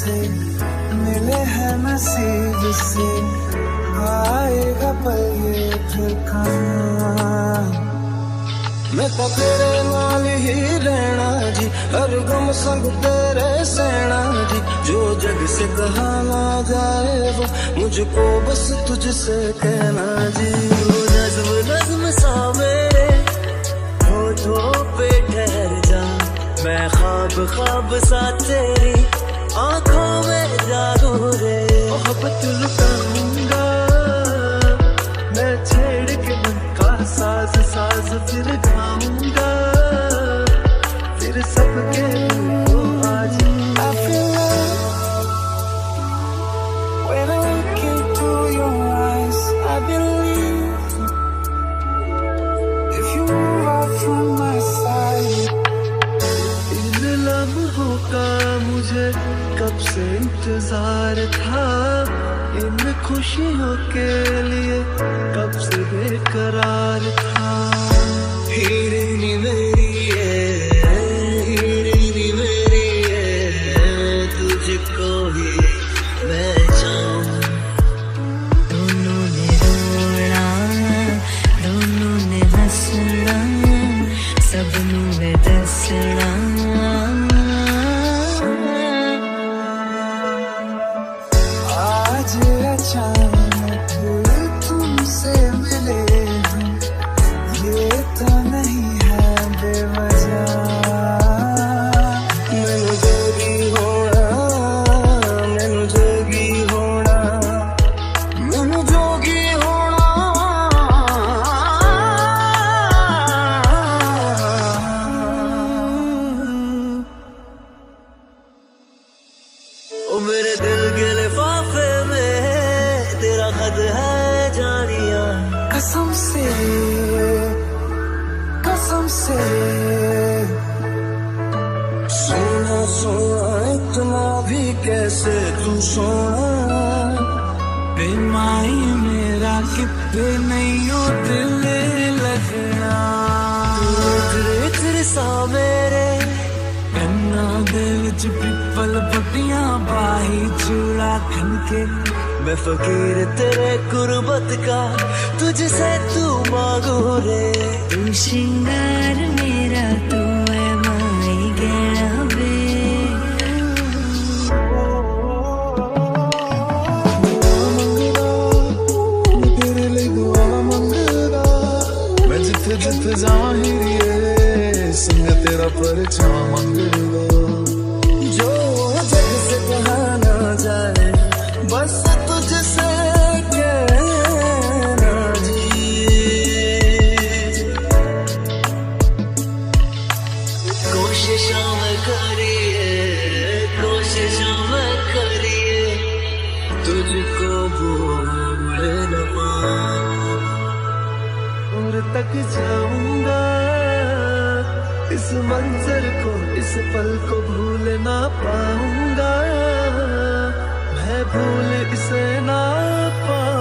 से मिले हैं नसीब से, आएगा पल ये फिर कहाँ। मैं तो तेरे नाल ही रहना जी, हर गम संग तेरे सहना जी। जो जग से कहा ना जाए वो मुझको बस तुझसे कहना जी। नज़्म नज़्म सा मेरे होठों पे ठहर जा, मैं ख्वाब ख्वाब सा तेरी आंखों में जागू रे। मोहब्बत लुटाऊंगा मैं छेड़ के मन का साज साज, फिर गाऊंगा फिर सबके को आज। I feel love when I look into your eyes. I believe if you move out from my side. इन लम्हों का मुझे कब से इंतजार था, इन खुशियों के लिए कब से बेकरार था। हीरे नी मेरी हीरे मेरी तुझको ही मैं चाहूं। दोनों ने रोना दोनों ने हंसना, सबनों ने दसना। आज अचानक तुमसे मिले हम, ये तो नहीं है बेवजह। मैनू जोगी होना मैनू जोगी होना मैनू जोगी होना। ओ मेरे दिल के लिफाफे में तेरा खत है जानिया। कसम से सोना सोना इतना भी कैसे तू सोना। बेमाई मेरा कितने नहीं हो दिल लगना। तेरे सा मेरे कन्ना दे विच पिपल पट्टियां बाही चूड़ा खनके। मैं फकीर तेरे गुरबत का तुझसे तू मांगू रे। तू श्रृंगार मेरा तू है माई गहना वे। तेरे लिए दुआ मंगदा, मैं जिथे जिथे जावां हीरिए संग तेरा परछावां मंगदा। जो जग से कहा ना जाए बस तुझसे कहना जी। कोशिशों में करिए तुझको भूल न पाऊं। और तक जाऊंगा इस मंजर को, इस पल को भूल ना पाऊंगा। मैं भूल इसे ना पाऊंगा।